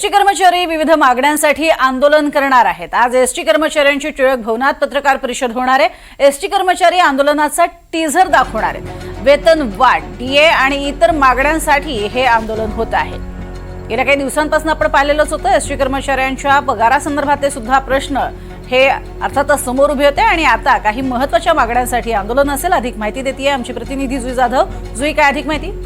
ST कर्मचारी विविध मागण्यांसाठी आंदोलन करणार आहेत। आज एसटी कर्मचाऱ्यांची टिळक भवनात पत्रकार परिषद होणार आहे। एसटी कर्मचारी आंदोलनाचा टीझर दाखवणार आहेत। वेतन वाढ, डीए आणि इतर मागण्यांसाठी हे आंदोलन होत आहे। गेल्या काही दिवसांपासून आपण पाहिलेलंच होतं, एसटी कर्मचाऱ्यांच्या पगारासंदर्भातले सुद्धा प्रश्न हे अर्थातच समोर उभे होते आणि आता काही महत्त्वाच्या मागण्यांसाठी आंदोलन असेल। अधिक माहिती देते आमची प्रतिनिधी जुई जाधव। जुई, काय अधिक माहिती?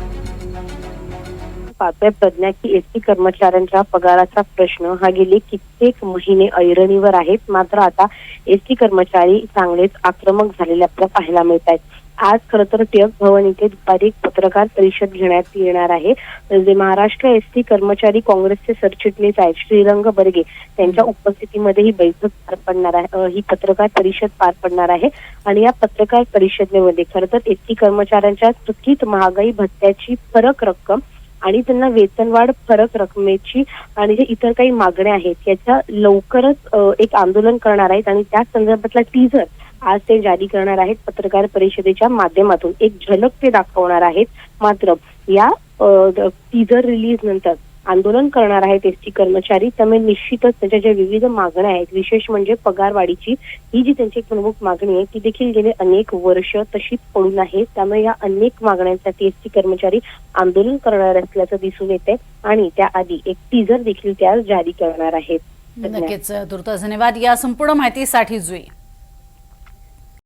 पाहतोय प्रज्ञा की एसटी कर्मचाऱ्यांच्या पगाराचा प्रश्न हा गेले कित्येक महिने ऐरणीवर आहेत। मात्र आता एसटी कर्मचारी चांगलेच आक्रमक झालेले आपल्याला पाहायला मिळत आहेत। आज खरं तर टिळक भवन इथे दुपारी पत्रकार परिषद घेण्यात येणार आहे। जे महाराष्ट्र एसटी कर्मचारी काँग्रेसचे सरचिटणीस आहेत श्रीरंग बर्गे त्यांच्या उपस्थितीमध्ये ही बैठक पार पडणार आहे, ही पत्रकार परिषद पार पडणार आहे। आणि या पत्रकार परिषदेमध्ये खरं तर एसटी कर्मचाऱ्यांच्या थकीत महागाई भत्त्याची फरक रक्कम आणि त्यांना वेतनवाढ फरक रकमेची आणि जे इतर काही मागण्या आहेत याच्या लवकरच एक आंदोलन करणार आहेत आणि त्या संदर्भातला टीझर आज ते जारी करणार आहेत। पत्रकार परिषदेच्या माध्यमातून एक झलक ते दाखवणार आहेत। मात्र या टीझर रिलीज नंतर आंदोलन करणार आहेत एसटी कर्मचारी। त्यामुळे निश्चितच त्यांच्या ज्या विविध मागण्या आहेत, विशेष म्हणजे पगारवाढीची ही जी त्यांची प्रमुख मागणी आहे ती देखील गेले अनेक वर्ष तशीच पडून आहे। त्यामुळे या अनेक मागण्यांसाठी एसटी कर्मचारी आंदोलन करणार असल्याचं दिसून येते आणि त्याआधी एक टीझर देखील त्या जारी करणार आहेत। नक्कीच, तुर्तास धन्यवाद या संपूर्ण माहितीसाठी जुई।